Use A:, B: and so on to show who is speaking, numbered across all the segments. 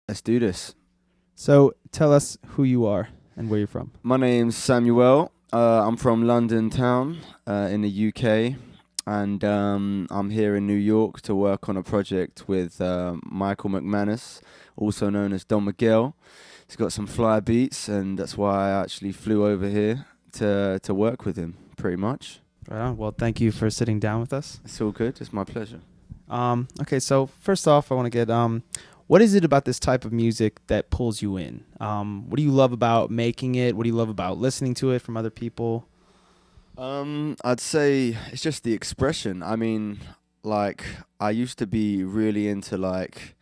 A: Let's do this.
B: So tell us who you are and where you're from.
A: My name's SamueL. I'm from London town in the UK, and I'm here in New York to work on a project with Michael McManus, also known as Don Miguel. He's got some fly beats, and that's why I actually flew over here to work with him, pretty much.
B: Right on. Well, thank you for sitting down with us.
A: It's all good. It's my pleasure.
B: Okay, so first off, I want to get what is it about this type of music that pulls you in? What do you love about making it? What do you love about listening to it from other people?
A: I'd say it's just the expression. I mean, like, I used to be really into like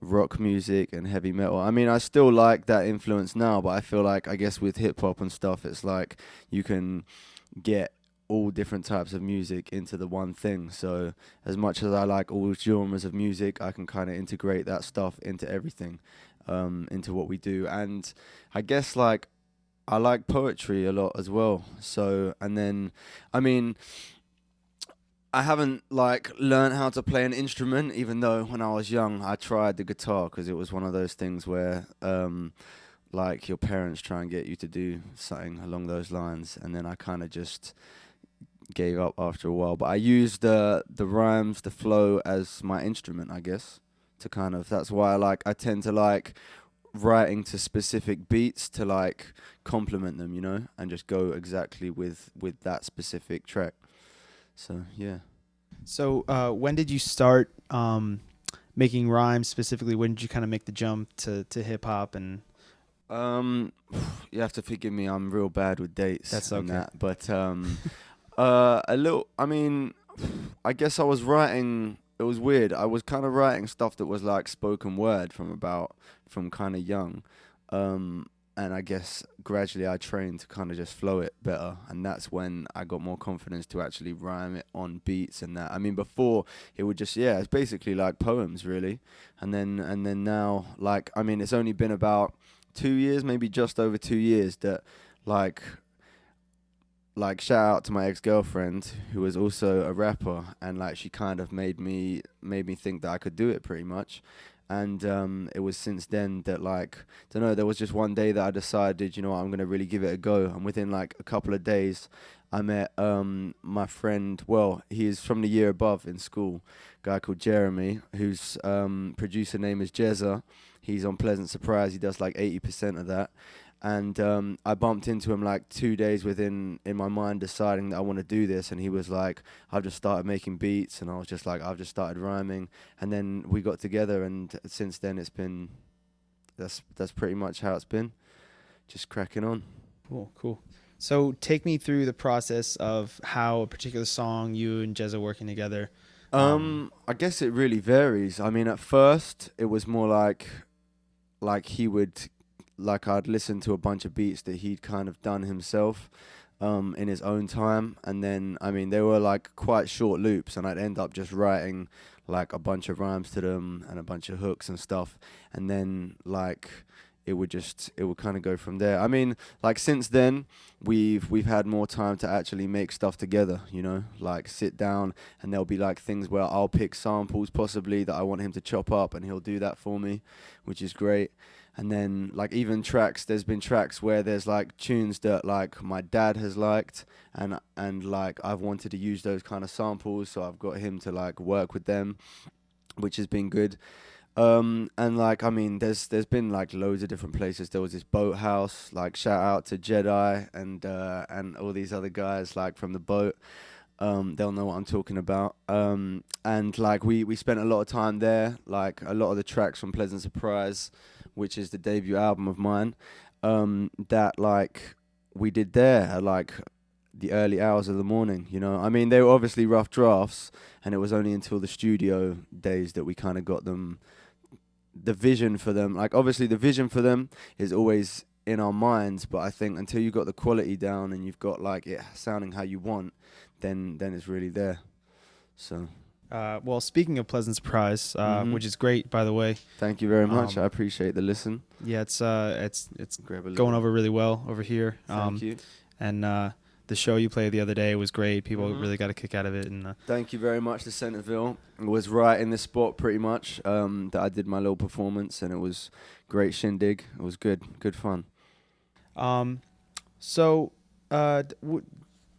A: rock music and heavy metal. I mean, I still like that influence now, but I feel like, I guess with hip hop and stuff, it's like you can get all different types of music into the one thing. So as much as I like all genres of music, I can kind of integrate that stuff into everything, into what we do. And I guess like I like poetry a lot as well. So, and then, I mean, I haven't like learned how to play an instrument, even though when I was young I tried the guitar because it was one of those things where like your parents try and get you to do something along those lines, and then I kind of just gave up after a while. But I used the rhymes, the flow as my instrument, I guess, to kind of. That's why I tend to like writing to specific beats to like complement them, you know, and just go exactly with that specific track. So yeah.
B: So when did you start making rhymes specifically? When did you kind of make the jump to hip hop? And
A: Um, you have to forgive me. I'm real bad with dates.
B: That's
A: and
B: okay.
A: that, but a little. I mean, I guess I was writing. It was weird. I was kind of writing stuff that was like spoken word from kind of young, and I guess gradually I trained to kind of just flow it better, and that's when I got more confidence to actually rhyme it on beats and that. I mean, before it would just it's basically like poems really, and then now like I mean it's only been about 2 years, maybe just over 2 years that like shout out to my ex-girlfriend who was also a rapper, and like she kind of made me think that I could do it pretty much. And it was since then that like don't know, there was just one day that I decided, you know what, I'm gonna really give it a go, and within like a couple of days I met my friend, well, he is from the year above in school, a guy called Jeremy, whose producer name is Jezza. He's on Pleasant Surprise. He does like 80% of that. And I bumped into him like 2 days within in my mind deciding that I want to do this, and he was like, I've just started making beats, and I was just like, I've just started rhyming, and then we got together, and since then it's been that's pretty much how it's been, just cracking on.
B: cool. So take me through the process of how a particular song you and Jezza working together.
A: I guess it really varies. I mean, at first it was more like he would like I'd listen to a bunch of beats that he'd kind of done himself in his own time, and then I mean they were like quite short loops, and I'd end up just writing like a bunch of rhymes to them and a bunch of hooks and stuff, and then like it would kind of go from there. I mean, like since then we've had more time to actually make stuff together, you know, like sit down, and there'll be like things where I'll pick samples possibly that I want him to chop up, and he'll do that for me, which is great. And then like even tracks, there's been tracks where there's like tunes that like my dad has liked, and like I've wanted to use those kind of samples, so I've got him to like work with them, which has been good. And like I mean, there's been like loads of different places. There was this boathouse, like shout out to Jedi and all these other guys like from the boat. They'll know what I'm talking about. And like we spent a lot of time there. Like a lot of the tracks from Pleasant Surprise, which is the debut album of mine, that like we did there at like the early hours of the morning, you know. I mean, they were obviously rough drafts, and it was only until the studio days that we kind of got them, the vision for them. Like, obviously, the vision for them is always in our minds, but I think until you got the quality down and you've got like it sounding how you want, then it's really there. So.
B: Well, speaking of Pleasant Surprise, which is great, by the way.
A: Thank you very much. I appreciate the listen.
B: Yeah, it's
A: Grab a
B: going
A: little.
B: over really well over here.
A: Thank you.
B: And the show you played the other day was great. People really got a kick out of it. And
A: thank you very much to Centerville. It was right in the spot pretty much that I did my little performance, and it was great shindig. It was good fun.
B: So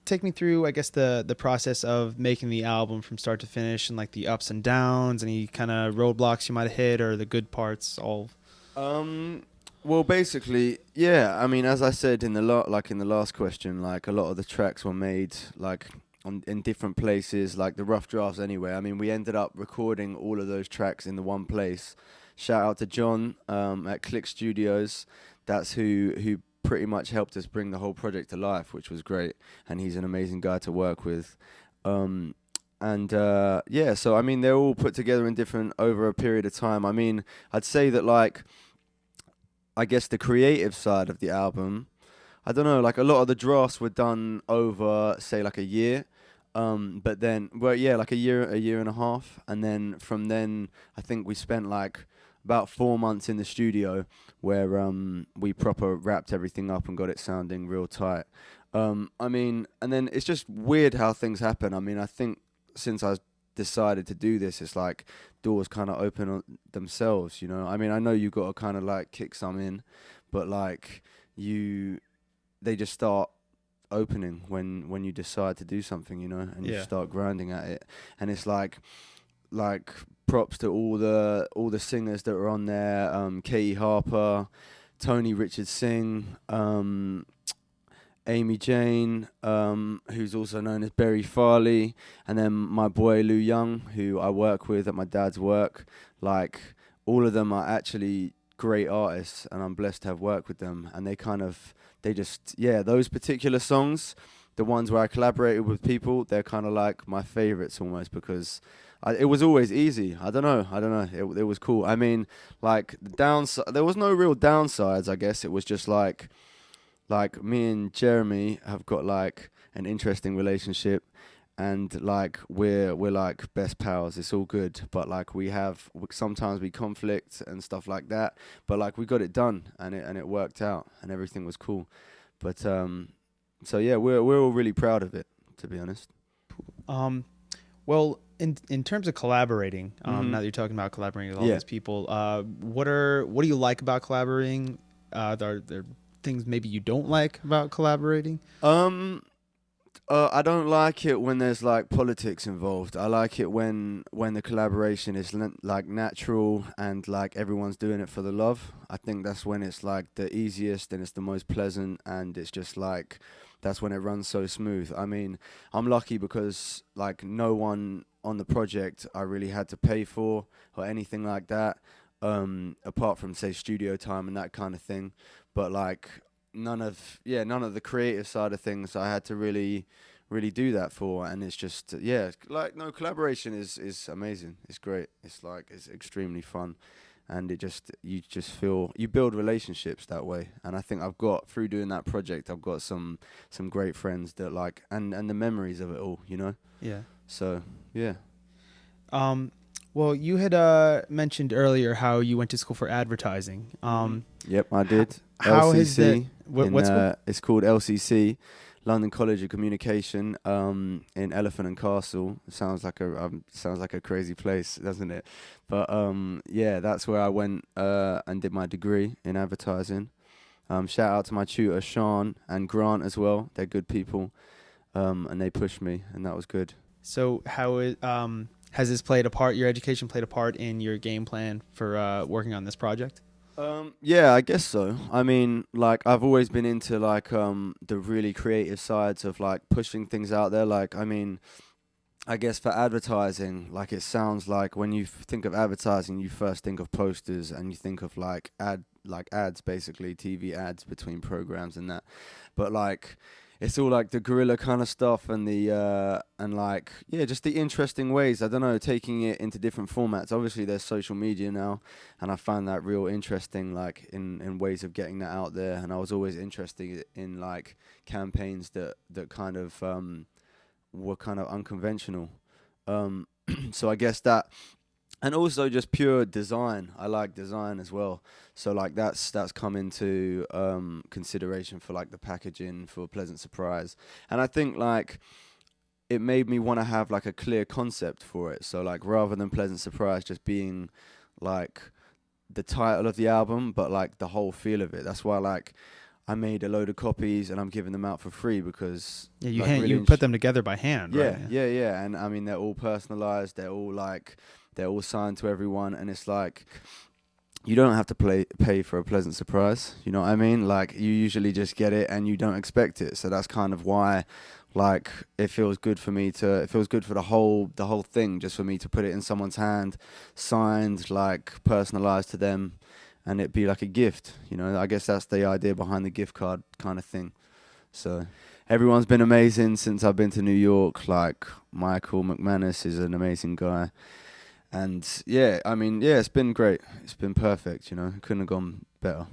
B: take me through, I guess, the process of making the album from start to finish, and like the ups and downs, any kind of roadblocks you might have hit, or the good parts. All.
A: Well, basically, yeah. I mean, as I said in the last question, like a lot of the tracks were made like in different places, like the rough drafts. Anyway, I mean, we ended up recording all of those tracks in the one place. Shout out to John at Click Studios. That's who pretty much helped us bring the whole project to life, which was great. And he's an amazing guy to work with. Yeah, so I mean, they're all put together in over a period of time. I mean, I'd say that like, I guess the creative side of the album, I don't know, like a lot of the drafts were done over, say, like a year. But then, well, yeah, like a year and a half. And then from then, I think we spent like about 4 months in the studio where we proper wrapped everything up and got it sounding real tight. I mean, and then it's just weird how things happen. I mean, I think since I decided to do this, it's like doors kind of open on themselves, you know. I mean, I know you got to kind of like kick some in, but like they just start opening when you decide to do something, you know, and you start grinding at it. And it's like props to all the singers that were on there, Katie Harper, Tony Richard Singh, Amy Jane, who's also known as Berry Farley, and then my boy Lou Young, who I work with at my dad's work. Like, all of them are actually great artists, and I'm blessed to have worked with them. And those particular songs, the ones where I collaborated with people, they're kind of like my favorites almost, because it was always easy. I don't know. It was cool. I mean, like, the downside, there was no real downsides, I guess. It was just like me and Jeremy have got like an interesting relationship, and like we're like best pals. It's all good, but like sometimes we conflict and stuff like that, but like we got it done, and it worked out, and everything was cool. But so yeah, we're all really proud of it, to be honest.
B: Well, in terms of collaborating, now that you're talking about collaborating with all these people, what do you like about collaborating? Are there things maybe you don't like about collaborating?
A: I don't like it when there's like politics involved. I like it when the collaboration is like natural and like everyone's doing it for the love. I think that's when it's like the easiest and it's the most pleasant, and it's just like that's when it runs so smooth. I mean, I'm lucky because like no one on the project I really had to pay for or anything like that, apart from say studio time and that kind of thing. But like none of the creative side of things I had to really do that for. And it's just like no, collaboration is amazing. It's great. It's like it's extremely fun, and you just feel you build relationships that way. And I think I've got, through doing that project, I've got some great friends that like, and the memories of it all, you know.
B: Yeah.
A: So yeah.
B: Well, you had mentioned earlier how you went to school for advertising.
A: Yep, I did.
B: How
A: LCC,
B: has that?
A: It's called LCC, London College of Communication, in Elephant and Castle. Sounds like a crazy place, doesn't it? But yeah, that's where I went and did my degree in advertising. Shout out to my tutor Sean and Grant as well. They're good people, and they pushed me, and that was good.
B: So how has this played a part? Your education played a part in your game plan for working on this project?
A: Yeah, I guess so. I mean, like, I've always been into like the really creative sides of like pushing things out there. Like, I mean, I guess for advertising, like, it sounds like when you think of advertising, you first think of posters and you think of like ads, basically TV ads between programs and that. But like, it's all like the guerrilla kind of stuff and just the interesting ways, I don't know, taking it into different formats. Obviously there's social media now, and I find that real interesting, like in ways of getting that out there. And I was always interested in like campaigns that kind of were kind of unconventional. So I guess that and also just pure design. I like design as well. So like that's come into consideration for like the packaging for Pleasant Surprise. And I think like it made me want to have like a clear concept for it. So like rather than Pleasant Surprise just being like the title of the album, but like the whole feel of it. That's why like I made a load of copies and I'm giving them out for free because
B: Yeah,
A: like,
B: you put them together by hand,
A: yeah,
B: right?
A: yeah. And I mean they're all personalized, they're all signed to everyone, and it's like you don't have to pay for a Pleasant Surprise. You know what I mean? Like you usually just get it and you don't expect it. So that's kind of why, like, it feels good for me to. It feels good for the whole thing, just for me to put it in someone's hand, signed, like personalized to them, and it be like a gift. You know, I guess that's the idea behind the gift card kind of thing. So everyone's been amazing since I've been to New York. Like Michael McManus is an amazing guy. And yeah, I mean, yeah, it's been great. It's been perfect, you know. It couldn't have gone better.